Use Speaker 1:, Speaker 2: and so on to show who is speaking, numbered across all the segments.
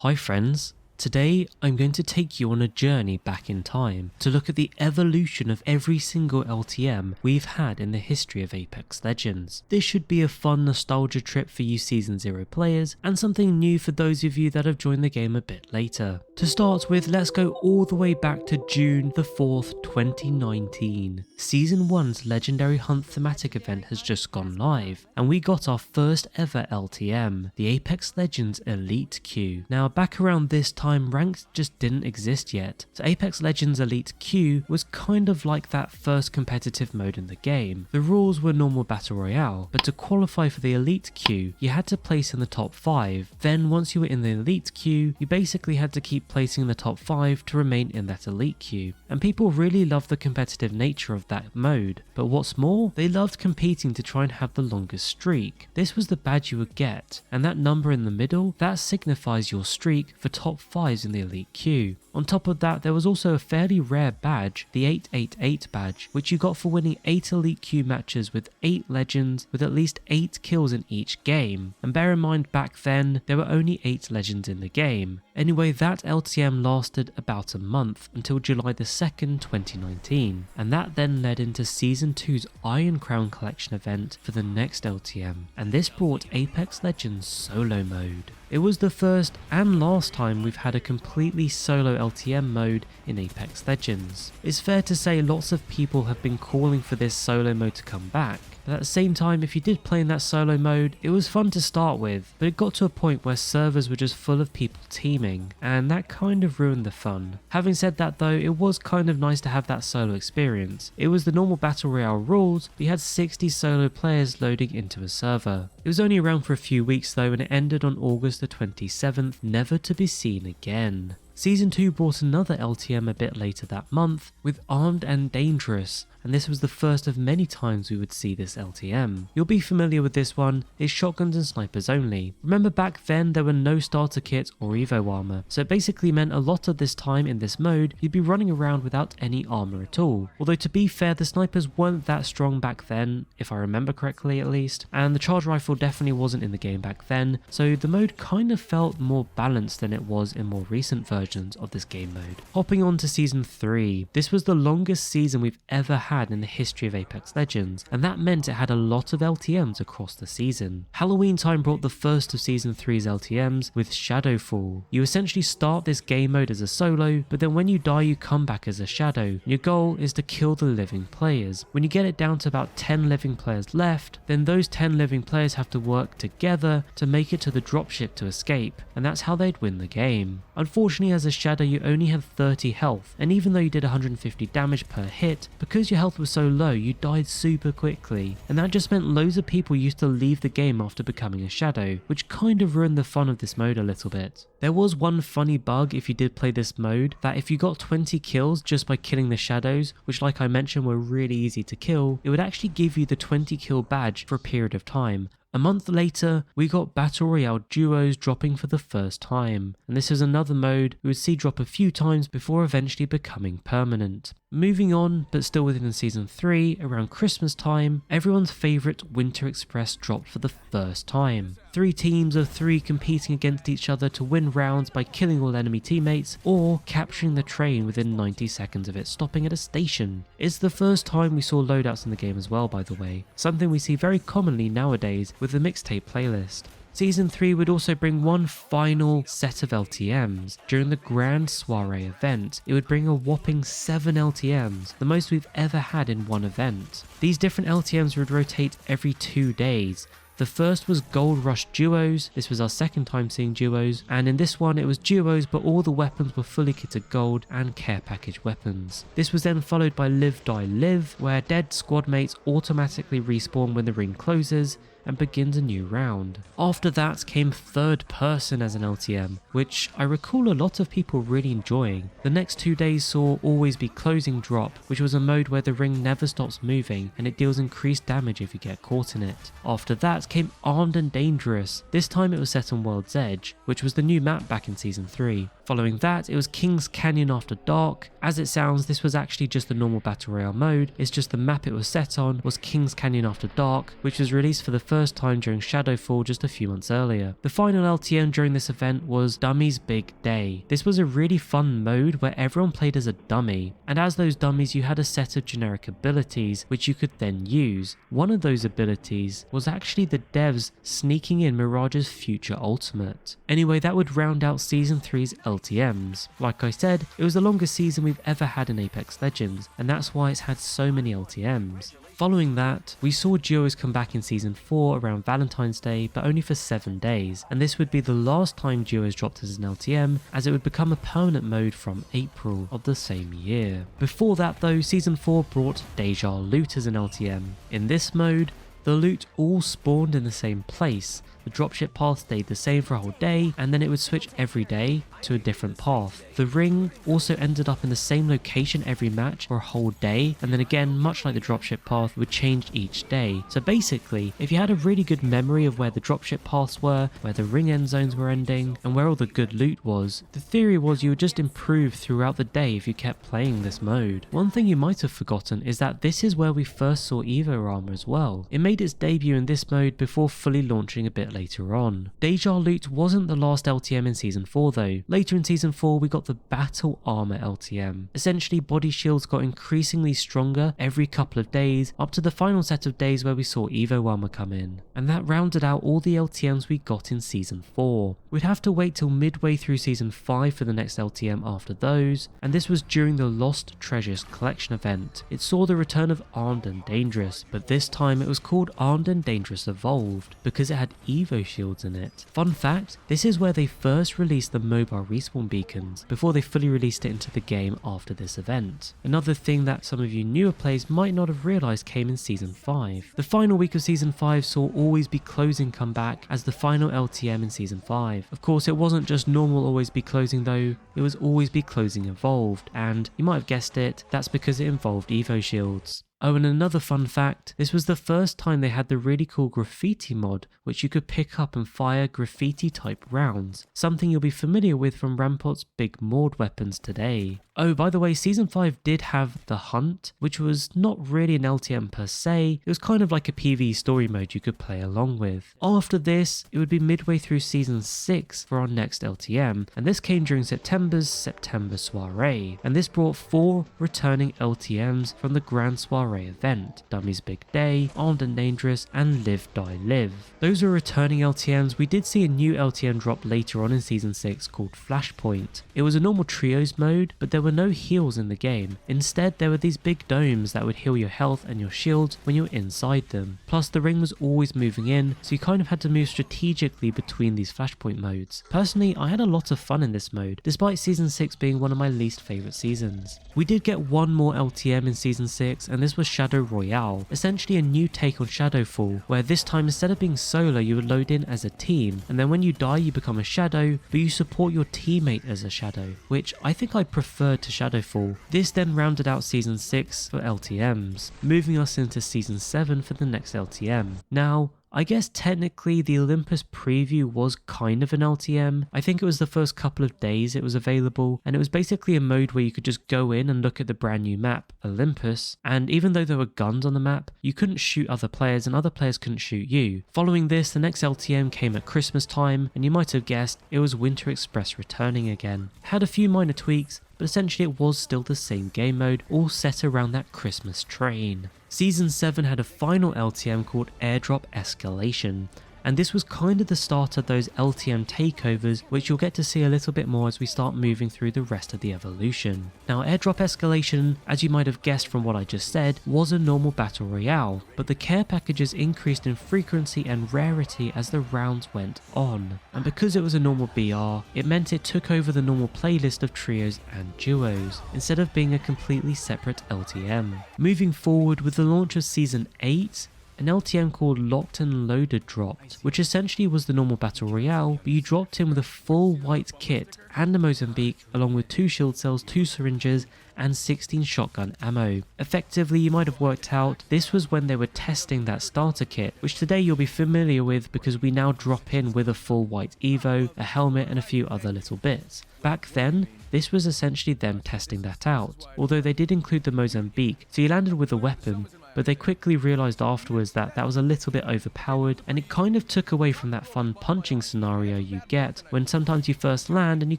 Speaker 1: Hi friends, today I'm going to take you on a journey back in time to look at the evolution of every single LTM we've had in the history of Apex Legends. This should be a fun nostalgia trip for you Season 0 players and something new for those of you that have joined the game a bit later. To start with, let's go all the way back to June the 4th, 2019. Season 1's Legendary Hunt thematic event has just gone live, and we got our first ever LTM, the Apex Legends Elite Queue. Now back around this time, ranked just didn't exist yet, so Apex Legends Elite Queue was kind of like that first competitive mode in the game. The rules were normal battle royale, but to qualify for the Elite Queue, you had to place in the top 5. Then once you were in the Elite Queue, you basically had to keep placing in the top 5 to remain in that Elite Queue. And people really loved the competitive nature of that mode, but what's more, they loved competing to try and have the longest streak. This was the badge you would get, and that number in the middle, that signifies your streak for top 5s in the Elite Queue. On top of that, there was also a fairly rare badge, the 888 badge, which you got for winning 8 Elite Queue matches with 8 legends with at least 8 kills in each game. And bear in mind, back then, there were only 8 legends in the game. Anyway, that LTM lasted about a month until July the 2nd, 2019, and that then led into Season 2's Iron Crown Collection event for the next LTM, and this brought Apex Legends Solo Mode. It was the first and last time we've had a completely solo LTM mode in Apex Legends. It's fair to say lots of people have been calling for this solo mode to come back. But at the same time, if you did play in that solo mode, it was fun to start with, but it got to a point where servers were just full of people teaming, and that kind of ruined the fun. Having said that though, it was kind of nice to have that solo experience. It was the normal battle royale rules, but you had 60 solo players loading into a server. It was only around for a few weeks though, and it ended on August the 27th, never to be seen again. Season 2 brought another LTM a bit later that month with Armed and Dangerous, and this was the first of many times we would see this LTM. You'll be familiar with this one, it's shotguns and snipers only. Remember back then there were no starter kit or evo armor, so it basically meant a lot of this time in this mode you'd be running around without any armor at all. Although to be fair, the snipers weren't that strong back then, if I remember correctly at least, and the charge rifle definitely wasn't in the game back then, so the mode kind of felt more balanced than it was in more recent versions of this game mode. Hopping on to Season 3, this was the longest season we've ever had in the history of Apex Legends, and that meant it had a lot of LTMs across the season. Halloween time brought the first of Season 3's LTMs with Shadowfall. You essentially start this game mode as a solo, but then when you die you come back as a shadow. Your goal is to kill the living players. When you get it down to about 10 living players left, then those 10 living players have to work together to make it to the dropship to escape, and that's how they'd win the game. Unfortunately, as a shadow you only had 30 health, and even though you did 150 damage per hit, because your health was so low you died super quickly, and that just meant loads of people used to leave the game after becoming a shadow, which kind of ruined the fun of this mode a little bit. There was one funny bug if you did play this mode, that if you got 20 kills just by killing the shadows, which like I mentioned were really easy to kill, it would actually give you the 20 kill badge for a period of time. A month later, we got Battle Royale duos dropping for the first time, and this is another mode we would see drop a few times before eventually becoming permanent. Moving on, but still within Season 3, around Christmas time, everyone's favourite Winter Express dropped for the first time. 3 teams of 3 competing against each other to win rounds by killing all enemy teammates or capturing the train within 90 seconds of it stopping at a station. It's the first time we saw loadouts in the game as well, by the way, something we see very commonly nowadays with the mixtape playlist. Season 3 would also bring one final set of LTMs. During the Grand Soiree event, it would bring a whopping 7 LTMs, the most we've ever had in one event. These different LTMs would rotate every 2 days. The first was Gold Rush Duos, this was our second time seeing duos, and in this one it was duos but all the weapons were fully kitted gold and care package weapons. This was then followed by Live Die Live, where dead squad mates automatically respawn when the ring closes, and begins a new round. After that came Third Person as an LTM, which I recall a lot of people really enjoying. The next 2 days saw Always Be Closing drop, which was a mode where the ring never stops moving and it deals increased damage if you get caught in it. After that came Armed and Dangerous. This time it was set on World's Edge, which was the new map back in Season 3. Following that, it was King's Canyon After Dark. As it sounds, this was actually just the normal Battle Royale mode, it's just the map it was set on was King's Canyon After Dark, which was released for the first first time during Shadowfall just a few months earlier. The final LTM during this event was Dummy's Big Day. This was a really fun mode where everyone played as a dummy, and as those dummies you had a set of generic abilities which you could then use. One of those abilities was actually the devs sneaking in Mirage's future ultimate. Anyway, that would round out Season 3's LTMs. Like I said, it was the longest season we've ever had in Apex Legends, and that's why it's had so many LTMs. Following that, we saw duos come back in Season 4 around Valentine's Day, but only for 7 days, and this would be the last time duos dropped as an LTM, as it would become a permanent mode from April of the same year. Before that though, Season 4 brought Deja Loot as an LTM. In this mode, the loot all spawned in the same place. The dropship path stayed the same for a whole day, and then it would switch every day to a different path. The ring also ended up in the same location every match for a whole day, and then again, much like the dropship path, would change each day. So basically, if you had a really good memory of where the dropship paths were, where the ring end zones were ending, and where all the good loot was, the theory was you would just improve throughout the day if you kept playing this mode. One thing you might have forgotten is that this is where we first saw Evo armor as well. It made its debut in this mode before fully launching a bit later on. Deja Loot wasn't the last LTM in Season 4 though. Later in Season 4 we got the Battle Armor LTM. Essentially, body shields got increasingly stronger every couple of days, up to the final set of days where we saw Evo armor come in. And that rounded out all the LTMs we got in Season 4. We'd have to wait till midway through Season 5 for the next LTM after those, and this was during the Lost Treasures Collection Event. It saw the return of Armed and Dangerous, but this time it was called Armed and Dangerous Evolved, because it had Evo shields in it. Fun fact, this is where they first released the mobile respawn beacons, before they fully released it into the game after this event. Another thing that some of you newer players might not have realised came in Season 5. The final week of Season 5 saw Always Be Closing come back as the final LTM in Season 5. Of course, it wasn't just normal Always Be Closing though, it was Always Be Closing Evolved, and you might have guessed it, that's because it involved Evo shields. Oh, and another fun fact, this was the first time they had the really cool graffiti mod, which you could pick up and fire graffiti type rounds, something you'll be familiar with from Rampart's big Maud weapons today. Oh, by the way, Season 5 did have The Hunt, which was not really an LTM per se, it was kind of like a PvE story mode you could play along with. After this, it would be midway through Season 6 for our next LTM, and this came during September's September Soiree, and this brought 4 returning LTMs from the Grand Soiree event: Dummy's Big Day, Armed and Dangerous, and Live Die Live. Those are returning LTMs. We did see a new LTM drop later on in Season 6 called Flashpoint. It was a normal trios mode, but there were no heals in the game. Instead, there were these big domes that would heal your health and your shields when you were inside them. Plus, the ring was always moving in, so you kind of had to move strategically between these Flashpoint modes. Personally, I had a lot of fun in this mode, despite Season 6 being one of my least favourite seasons. We did get one more LTM in Season 6, and this was Shadow Royale, essentially a new take on Shadowfall, where this time instead of being solo you would load in as a team, and then when you die you become a shadow, but you support your teammate as a shadow, which I think I preferred to Shadowfall. This then rounded out Season 6 for LTMs, moving us into Season 7 for the next LTM. Now, I guess technically the Olympus preview was kind of an LTM. I think it was the first couple of days it was available, and it was basically a mode where you could just go in and look at the brand new map, Olympus, and even though there were guns on the map, you couldn't shoot other players and other players couldn't shoot you. Following this, the next LTM came at Christmas time, and you might have guessed it was Winter Express returning again. It had a few minor tweaks, but essentially it was still the same game mode, all set around that Christmas train. Season 7 had a final LTM called Airdrop Escalation, and this was kind of the start of those LTM takeovers, which you'll get to see a little bit more as we start moving through the rest of the evolution. Now, Airdrop Escalation, as you might have guessed from what I just said, was a normal battle royale, but the care packages increased in frequency and rarity as the rounds went on, and because it was a normal BR, it meant it took over the normal playlist of trios and duos, instead of being a completely separate LTM. Moving forward, with the launch of Season 8, an LTM called Locked and Loaded dropped, which essentially was the normal battle royale, but you dropped in with a full white kit and a Mozambique, along with 2 shield cells, 2 syringes, and 16 shotgun ammo. Effectively, you might have worked out, this was when they were testing that starter kit, which today you'll be familiar with because we now drop in with a full white Evo, a helmet, and a few other little bits. Back then, this was essentially them testing that out, although they did include the Mozambique, so you landed with a weapon, but they quickly realised afterwards that that was a little bit overpowered, and it kind of took away from that fun punching scenario you get when sometimes you first land and you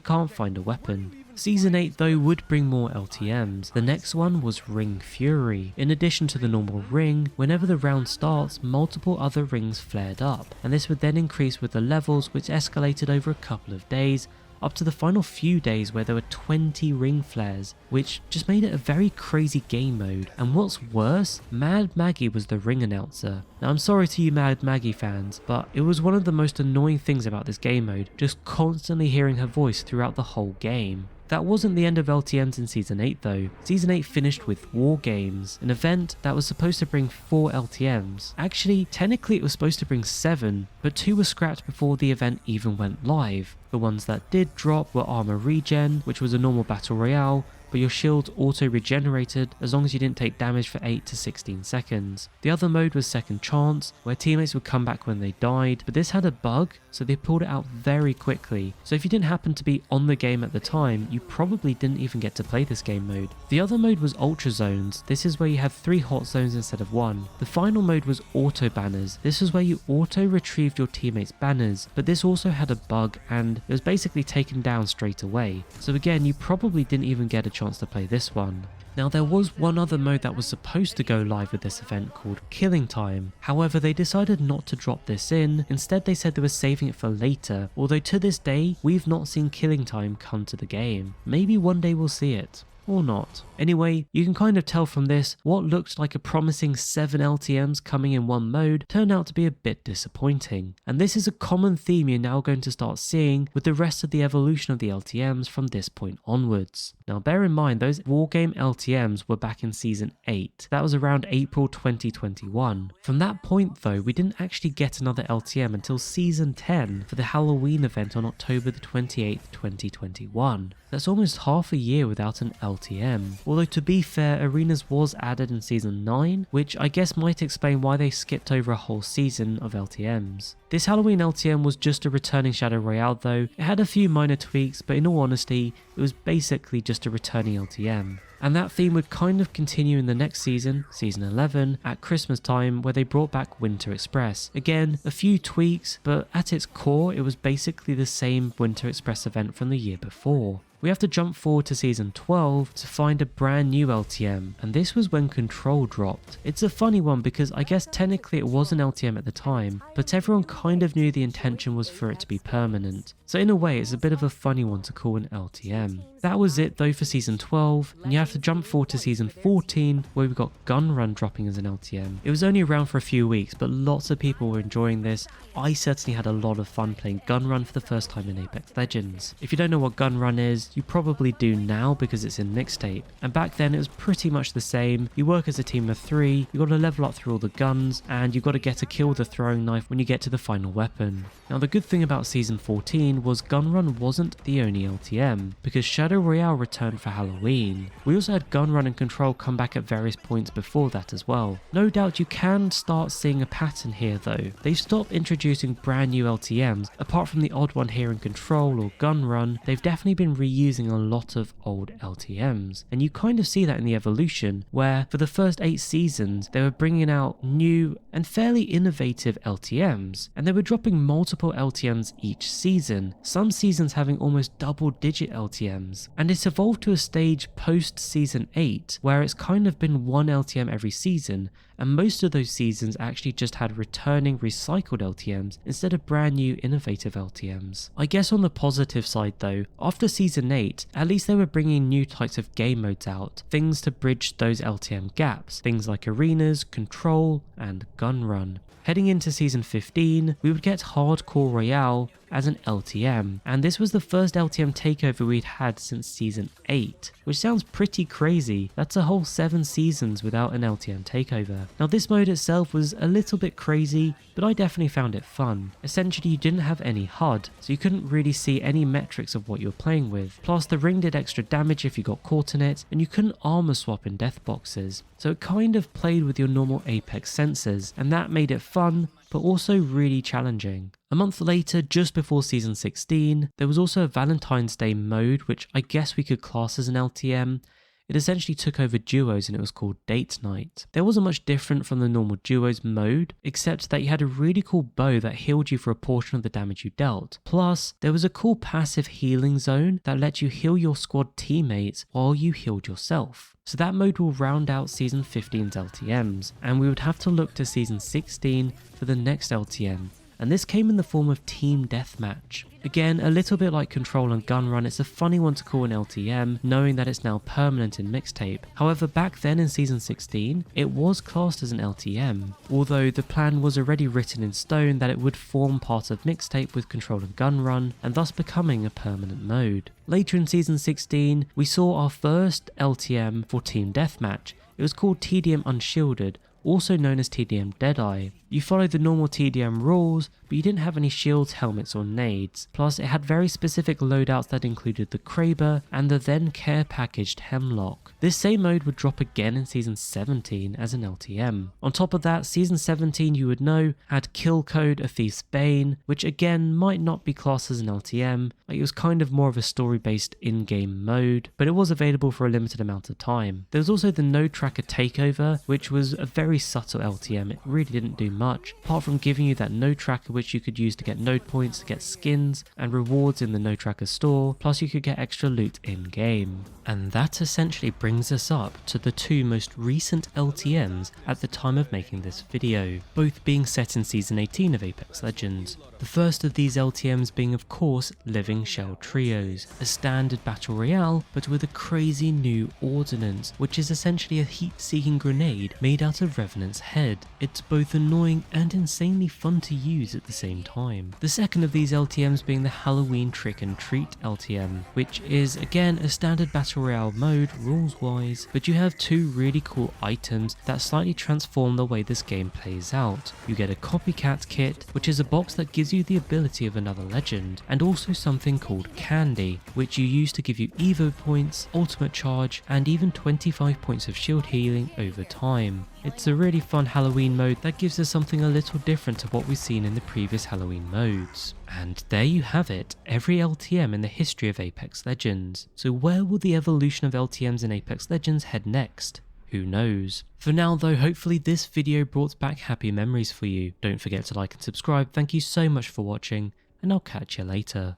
Speaker 1: can't find a weapon. Season 8 though would bring more LTMs. The next one was Ring Fury. In addition to the normal ring, whenever the round starts, multiple other rings flared up, and this would then increase with the levels, which escalated over a couple of days, up to the final few days where there were 20 ring flares, which just made it a very crazy game mode. And what's worse, Mad Maggie was the ring announcer. Now I'm sorry to you Mad Maggie fans, but it was one of the most annoying things about this game mode, just constantly hearing her voice throughout the whole game. That wasn't the end of LTMs in Season 8 though. Season 8 finished with War Games, an event that was supposed to bring 4 LTMs. Actually, technically it was supposed to bring 7, but 2 were scrapped before the event even went live. The ones that did drop were Armor Regen, which was a normal battle royale, but your shield auto-regenerated as long as you didn't take damage for 8 to 16 seconds. The other mode was Second Chance, where teammates would come back when they died, but this had a bug, so they pulled it out very quickly. So if you didn't happen to be on the game at the time, you probably didn't even get to play this game mode. The other mode was Ultra Zones. This is where you had 3 hot zones instead of 1. The final mode was Auto Banners. This is where you auto-retrieved your teammates' banners, but this also had a bug and it was basically taken down straight away. So again, you probably didn't even get a chance to play this one. Now there was one other mode that was supposed to go live with this event called Killing Time. However, they decided not to drop this in. Instead they said they were saving it for later, although to this day we've not seen Killing Time come to the game. Maybe one day we'll see it. Or not. Anyway, you can kind of tell from this, what looked like a promising 7 LTMs coming in one mode turned out to be a bit disappointing. And this is a common theme you're now going to start seeing with the rest of the evolution of the LTMs from this point onwards. Now bear in mind, those Wargame LTMs were back in Season 8. That was around April 2021. From that point though, we didn't actually get another LTM until Season 10 for the Halloween event on October the 28th, 2021. That's almost half a year without an LTM. Although to be fair, Arenas was added in Season 9, which I guess might explain why they skipped over a whole season of LTMs. This Halloween LTM was just a returning Shadow Royale though. It had a few minor tweaks, but in all honesty, it was basically just a returning LTM. And that theme would kind of continue in the next season, Season 11, at Christmas time, where they brought back Winter Express. Again, a few tweaks, but at its core, it was basically the same Winter Express event from the year before. We have to jump forward to Season 12 to find a brand new LTM, and this was when Control dropped. It's a funny one because I guess technically it was an LTM at the time, but everyone kind of knew the intention was for it to be permanent. So in a way, it's a bit of a funny one to call an LTM. That was it though for Season 12, and you have to jump forward to Season 14, where we got Gun Run dropping as an LTM. It was only around for a few weeks, but lots of people were enjoying this. I certainly had a lot of fun playing Gun Run for the first time in Apex Legends. If you don't know what Gun Run is, you probably do now because it's in Mixtape. And back then it was pretty much the same. You work as a team of 3, you got to level up through all the guns, and you got to get a kill with a throwing knife when you get to the final weapon. Now the good thing about Season 14 was Gun Run wasn't the only LTM, because Shadow Royale returned for Halloween. We also had Gun Run and Control come back at various points before that as well. No doubt you can start seeing a pattern here though. They've stopped introducing brand new LTMs. Apart from the odd one here in Control or Gun Run, they've definitely been reusing a lot of old LTMs. And you kind of see that in the evolution, where for the first 8 seasons, they were bringing out new and fairly innovative LTMs, and they were dropping multiple LTMs each season, some seasons having almost double-digit LTMs. And it's evolved to a stage post Season 8, where it's kind of been 1 LTM every season, and most of those seasons actually just had returning recycled LTMs instead of brand new innovative LTMs. I guess on the positive side though, after Season 8, at least they were bringing new types of game modes out, things to bridge those LTM gaps, things like Arenas, Control, and Gun Run. Heading into Season 15, we would get Hardcore Royale as an LTM, and this was the first LTM takeover we'd had since Season 8, which sounds pretty crazy. That's a whole 7 seasons without an LTM takeover. Now this mode itself was a little bit crazy, but I definitely found it fun. Essentially you didn't have any HUD, so you couldn't really see any metrics of what you were playing with. Plus the ring did extra damage if you got caught in it, and you couldn't armor swap in death boxes. So it kind of played with your normal Apex sensors, and that made it fun, but also really challenging. A month later, just before Season 16, there was also a Valentine's Day mode, which I guess we could class as an LTM. it essentially took over duos and it was called Date Night. There wasn't much different from the normal duos mode, except that you had a really cool bow that healed you for a portion of the damage you dealt. Plus, there was a cool passive healing zone that let you heal your squad teammates while you healed yourself. So that mode will round out Season 15's LTMs, and we would have to look to Season 16 for the next LTM, and this came in the form of Team Deathmatch. Again, a little bit like Control and Gun Run, it's a funny one to call an LTM, knowing that it's now permanent in Mixtape. However, back then in Season 16, it was classed as an LTM, although the plan was already written in stone that it would form part of Mixtape with Control and Gun Run, and thus becoming a permanent mode. Later in Season 16, we saw our first LTM for Team Deathmatch. It was called TDM Unshielded, also known as TDM Deadeye. You followed the normal TDM rules, but you didn't have any shields, helmets or nades. Plus, it had very specific loadouts that included the Kraber and the then care packaged Hemlock. This same mode would drop again in Season 17 as an LTM. On top of that, Season 17, you would know, had Kill Code, A Thief's Bane, which again might not be classed as an LTM, like it was kind of more of a story-based in-game mode, but it was available for a limited amount of time. There was also the Node Tracker Takeover, which was a very subtle LTM. It really didn't do much, apart from giving you that node tracker which you could use to get node points, to get skins and rewards in the node tracker store, plus you could get extra loot in game. And that essentially brings us up to the two most recent LTMs at the time of making this video, both being set in Season 18 of Apex Legends. The first of these LTMs being of course Living Shell Trios, a standard battle royale but with a crazy new ordnance, which is essentially a heat-seeking grenade made out of Revenant's head. It's both annoying and insanely fun to use at the same time. The second of these LTMs being the Halloween Trick and Treat LTM, which is again a standard battle royale mode rules wise, but you have two really cool items that slightly transform the way this game plays out. You get a copycat kit, which is a box that gives you the ability of another legend, and also something called Candy, which you use to give you Evo points, ultimate charge, and even 25 points of shield healing over time. It's a really fun Halloween mode that gives us something a little different to what we've seen in the previous Halloween modes. And there you have it, every LTM in the history of Apex Legends. So where will the evolution of LTMs in Apex Legends head next? Who knows? For now though, hopefully this video brought back happy memories for you. Don't forget to like and subscribe. Thank you so much for watching, and I'll catch you later.